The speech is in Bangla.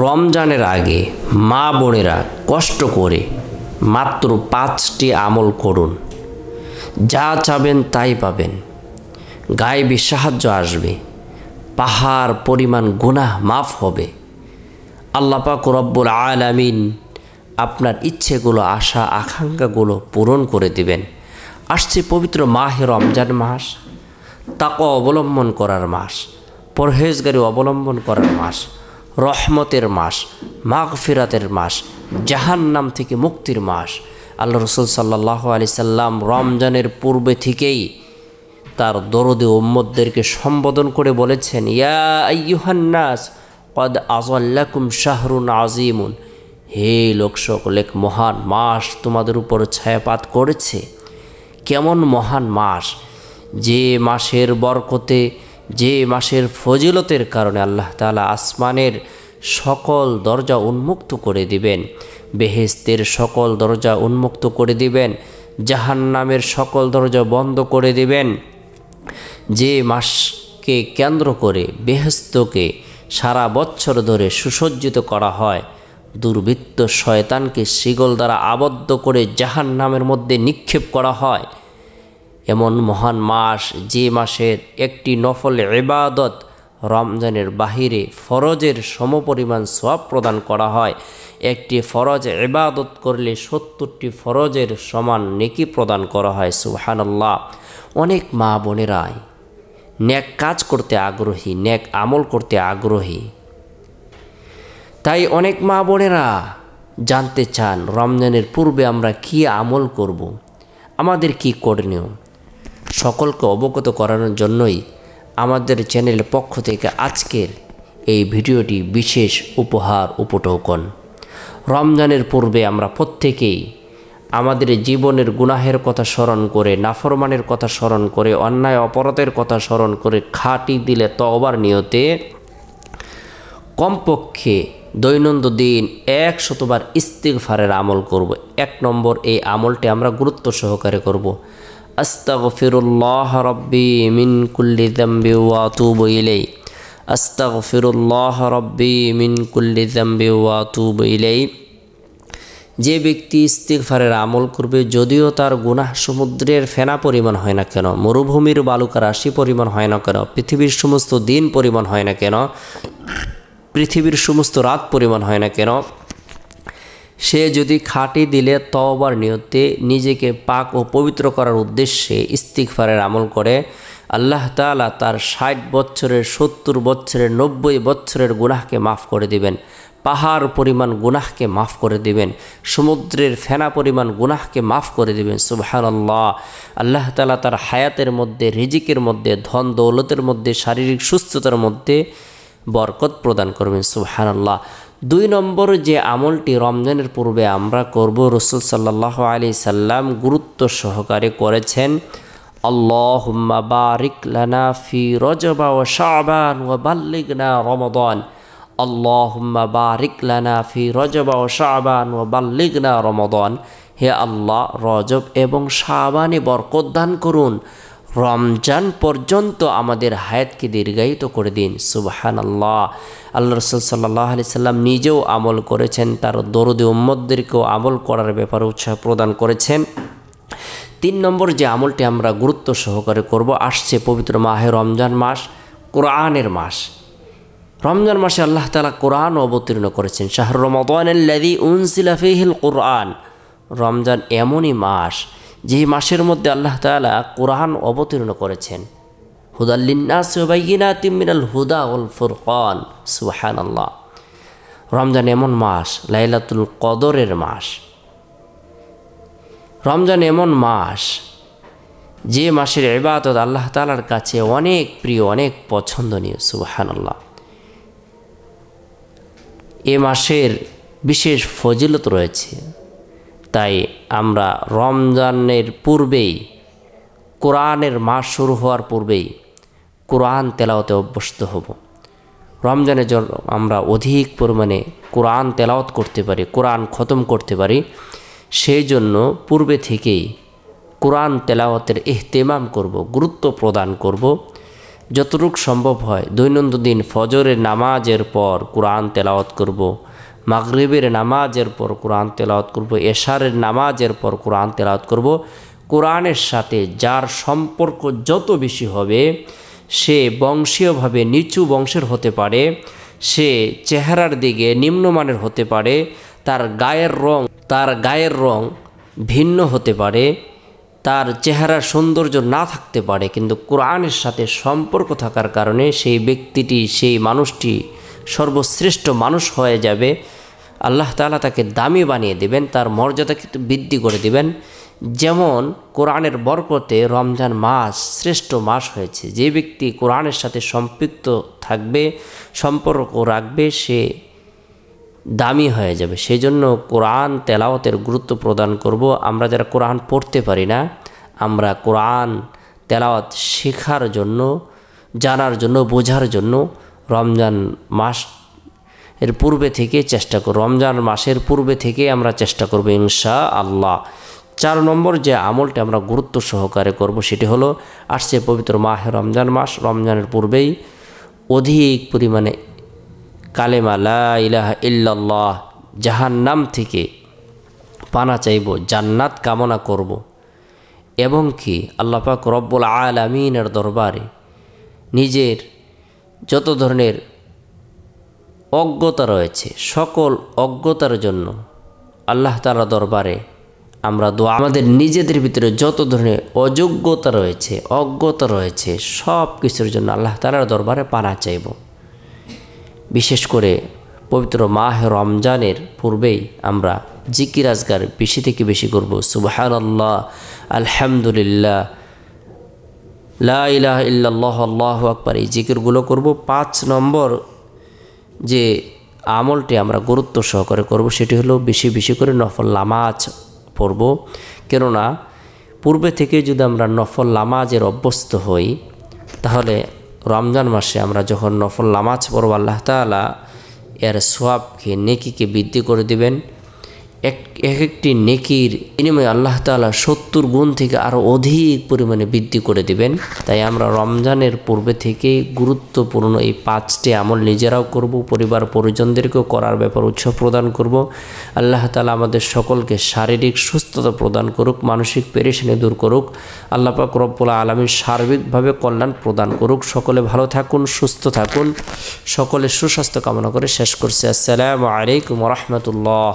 রমজানের আগে মা বোনেরা কষ্ট করে মাত্র 5টি আমল করুন, যা চাবেন তাই পাবেন। গায়েবী সাহায্য আসবে, পাহাড় পরিমাণ গুনাহ মাফ হবে। আল্লাহ পাক রব্বুল আলামিন আপনার ইচ্ছেগুলো, আশা আকাঙ্ক্ষাগুলো পূরণ করে দিবেন। আসছে পবিত্র মাহে রমজান মাস, তাকওয়া অবলম্বন করার মাস, পরহেজগারি অবলম্বন করার মাস, রহমতের মাস, মাগফিরাতের মাস, জাহান্নাম থেকে মুক্তির মাস। আল্লাহ রসুল সাল্লাল্লাহু আলাইহি সাল্লাম রমজানের পূর্বে থেকেই তার দরদী উম্মতদেরকে সম্বোধন করে বলেছেন, ইয়া আইয়ুহান নাস কদ আযাল্লাকুম শাহরুন আযীমুন, হে লোক সকল, এক মহান মাস তোমাদের উপর ছায়াপাত করেছে। কেমন মহান মাস! যে মাসের বরকতে, যে মাসের ফজিলতের কারণে আল্লাহ তাআলা আসমানের সকল দরজা উন্মুক্ত করে দিবেন, বেহেশতের সকল দরজা উন্মুক্ত করে দিবেন, জাহান্নামের সকল দরজা বন্ধ করে দিবেন। যে মাসকে কেন্দ্র করে বেহেশতকে সারা বছর ধরে সুসজ্জিত করা হয়, দুর্বৃত্ত শয়তানকে শিকল দ্বারা আবদ্ধ করে জাহান্নামের মধ্যে নিক্ষেপ করা হয়। এমন মহান মাস, যে মাসের একটি নফল ইবাদত রমজানের বাহিরে ফরজের সমপরিমাণ সওয়াব প্রদান করা হয়। একটি ফরজ ইবাদত করলে 70টি ফরজের সমান নেকি প্রদান করা হয়। সুবহানাল্লাহ! অনেক মা বোনেরাই নেক কাজ করতে আগ্রহী, নেক আমল করতে আগ্রহী। তাই অনেক মা বোনেরা জানতে চান রমজানের পূর্বে আমরা কি আমল করব, আমাদের কি করণীয়। সকলকে অবগত করানোর জন্যই আমাদের চ্যানেলের পক্ষ থেকে আজকের এই ভিডিওটি বিশেষ উপহার উপঢৌকন। রমজানের পূর্বে আমরা প্রত্যেকেই আমাদের জীবনের গুনাহের কথা স্মরণ করে, নাফরমানের কথা স্মরণ করে, অন্যায় অপরাধের কথা স্মরণ করে খাঁটি দিলে তওবার নিয়তে কমপক্ষে দৈনন্দিন 100 বার ইস্তিগফারের আমল করব। 1 নম্বর এই আমলটি আমরা গুরুত্ব সহকারে করব। আস্তাগফিরুল্লাহ রাব্বি মিন কুল্লি যামবি ওয়া আতুবু ইলাইহি, আস্তাগফিরুল্লাহ রাব্বি মিন কুল্লি যামবি ওয়া আতুবু ইলাইহি। যে ব্যক্তি ইস্তিগফারের আমল করবে, যদিও তার গুনাহ সমুদ্রের ফেনা পরিমাণ হয় না কেন, মরুভূমির বালুকা রাশি পরিমাণ হয় না কেন, পৃথিবীর সমস্ত দিন পরিমাণ হয় না কেন, পৃথিবীর সমস্ত রাত পরিমাণ হয় না কেন, সে যদি খাঁটি দিলে তওবার নিয়তে নিজেকে পাক ও পবিত্র করার উদ্দেশ্যে ইস্তিগফারের আমল করে, আল্লাহ তাআলা তার 60 বছরের, 70 বছরের, 90 বছরের গুনাহকে মাফ করে দিবেন। পাহাড় পরিমাণ গুনাহকে মাফ করে দিবেন, সমুদ্রের ফেনা পরিমাণ গুনাহকে মাফ করে দিবেন। সুবহানাল্লাহ! আল্লাহ তাআলা তার হায়াতের মধ্যে, রিজিকের মধ্যে, ধন দৌলতের মধ্যে, শারীরিক সুস্থতার মধ্যে বরকত প্রদান করবেন। সুবহানাল্লাহ! 2 নম্বর যে আমলটি রমজানের পূর্বে আমরা করব, রাসূল সাল্লাল্লাহু আলাইহি সাল্লাম গুরুত্ব সহকারে করেছেন, আল্লাহুম্মা বারিক লানা ফি রজব ওয়া শাবান ওয়া বাল্লিগনা রমাদান, আল্লাহুম্মা বারিক লানা ফি রজব ওয়া শাবান ওয়া বাল্লিগনা রমাদান। হে আল্লাহ, রজব এবং শাবানে বরকত দান করুন, রমজান পর্যন্ত আমাদের হায়াতকে দীর্ঘায়িত করে দিন। সুবহানাল্লাহ! আল্লাহ রাসূল সাল্লাল্লাহু আলাইহি সাল্লাম নিজেও আমল করেছেন, তার দরদী উম্মতদেরকেও আমল করার ব্যাপারে উৎসাহ প্রদান করেছেন। 3 নম্বর যে আমলটি আমরা গুরুত্ব সহকারে করব, আসছে পবিত্র মাহে রমজান মাস, কোরআনের মাস। রমজান মাসে আল্লাহ তাআলা কোরআন অবতীর্ণ করেছেন। শাহরু রমাদানাল্লাযী উনজিলা ফীহিল কুরআন। রমজান এমনই মাস, যে মাসের মধ্যে আল্লাহ তাআলা কোরআন অবতীর্ণ করেছেন। হুদাল লিন্নাসি ওয়া বাইয়িনাতিম মিনাল হুদা ওয়াল ফুরকান। সুবহানাল্লাহ! রমজান এমন মাস, লাইলাতুল কদরের মাস। রমজান এমন মাস, যে মাসের ইবাদত আল্লাহ তাআলার কাছে অনেক প্রিয়, অনেক পছন্দনীয়। সুবহানাল্লাহ! এ মাসের বিশেষ ফজিলত রয়েছে। তাই আমরা রমজানের পূর্বেই, কোরআনের মাস শুরু হওয়ার পূর্বেই কোরআন তেলাওয়াতে অভ্যস্ত হব। রমজানের জন্য আমরা অধিক পরিমাণে কোরআন তেলাওয়াত করতে পারি, কোরআন খতম করতে পারি। সেই জন্য পূর্বে থেকেই কোরআন তেলাওয়াতের ইহতিমাম করব, গুরুত্ব প্রদান করব। যতটুকু সম্ভব হয় দৈনন্দিন ফজরের নামাজের পর কোরআন তেলাওয়াত করব, মাগরিবের নামাজের পর কোরআন তেলাওয়াত করব, এশারের নামাজের পর কোরআন তেলাওয়াত করব। কোরআনের সাথে যার সম্পর্ক যত বেশি হবে, সে বংশীয়ভাবে নিচু বংশের হতে পারে, সে চেহারার দিকে নিম্নমানের হতে পারে, তার গায়ের রং ভিন্ন হতে পারে, তার চেহারার সৌন্দর্য না থাকতে পারে, কিন্তু কোরআনের সাথে সম্পর্ক থাকার কারণে সেই ব্যক্তিটি, সেই মানুষটি সর্বশ্রেষ্ঠ মানুষ হয়ে যাবে। আল্লাহ তাআলা তাকে দামি বানিয়ে দেবেন, তার মর্যাদা কিন্তু বৃদ্ধি করে দেবেন। যেমন কোরআনের বরকতে রমজান মাস শ্রেষ্ঠ মাস হয়েছে। যে ব্যক্তি কোরআনের সাথে সম্পৃক্ত থাকবে, সম্পর্ক রাখবে, সে দামি হয়ে যাবে। সেই জন্য কোরআন তেলাওয়াতের গুরুত্ব প্রদান করব। আমরা যারা কোরআন পড়তে পারি না, আমরা কোরআন তেলাওয়াত শেখার জন্য, জানার জন্য, বোঝার জন্য রমজান মাস এর পূর্বে থেকে চেষ্টা করব। রমজান মাসের পূর্বে থেকে আমরা চেষ্টা করব ইনশাআল্লাহ। 4 নম্বর যে আমলটা আমরা গুরুত্ব সহকারে করব সেটি হলো, আসছে পবিত্র মাহে রমজান মাস। রমজানের পূর্বেই অধিক পরিমাণে কালেমা লা ইলাহা ইল্লাল্লাহ, জাহান্নাম থেকে পানা চাইব, জান্নাত কামনা করব, এবং কি আল্লাহ পাক রব্বুল আলামিনের দরবারে নিজের যত ধরনের অজ্ঞতা রয়েছে, সকল অজ্ঞতার জন্য আল্লাহ তাআলা দরবারে আমরা দোয়া, আমাদের নিজেদের ভিতরে যত ধরনের অযোগ্যতা রয়েছে, অজ্ঞতা রয়েছে, সব কিছুর জন্য আল্লাহ তাআলার দরবারে পানা চাইব। বিশেষ করে পবিত্র মাহে রমজানের পূর্বেই আমরা জিকির আজকার বেশি থেকে বেশি করব। সুবহানাল্লাহ, আলহামদুলিল্লাহ, লা ইলাহা ইল্লাল্লাহ, আল্লাহু আকবার, এই জিকিরগুলো করব। 5 নম্বর যে আমলটি আমরা গুরুত্ব সহকারে করব সেটি হলো বেশি বেশি করে নফল নামাজ পড়ব। কেননা পূর্বে থেকে যদি আমরা নফল নামাজের অভ্যস্ত হই, তাহলে রমজান মাসে আমরা যখন নফল নামাজ পড়ব, আল্লাহ তাআলা এর সওয়াবকে, নেকিকে বৃদ্ধি করে দিবেন। এক একটি নেকির বিনিময়ে আল্লাহ তাআলা 70 গুণ থেকে আরও অধিক পরিমাণে বৃদ্ধি করে দিবেন। তাই আমরা রমজানের পূর্বে থেকেই গুরুত্বপূর্ণ এই 5টি আমল নিজেরাও করব, পরিবার পরিজনদেরকেও করার ব্যাপার উৎসাহ প্রদান করব। আল্লাহ তাআলা আমাদের সকলকে শারীরিক সুস্থতা প্রদান করুক, মানসিক পেরেশানি দূর করুক। আল্লাহ পাক রব্বুল আলামিন সার্বিকভাবে কল্যাণ প্রদান করুক। সকলে ভালো থাকুন, সুস্থ থাকুন, সকলে সুস্বাস্থ্য কামনা করে শেষ করছি। আসসালামু আলাইকুম ওয়া রাহমাতুল্লাহ।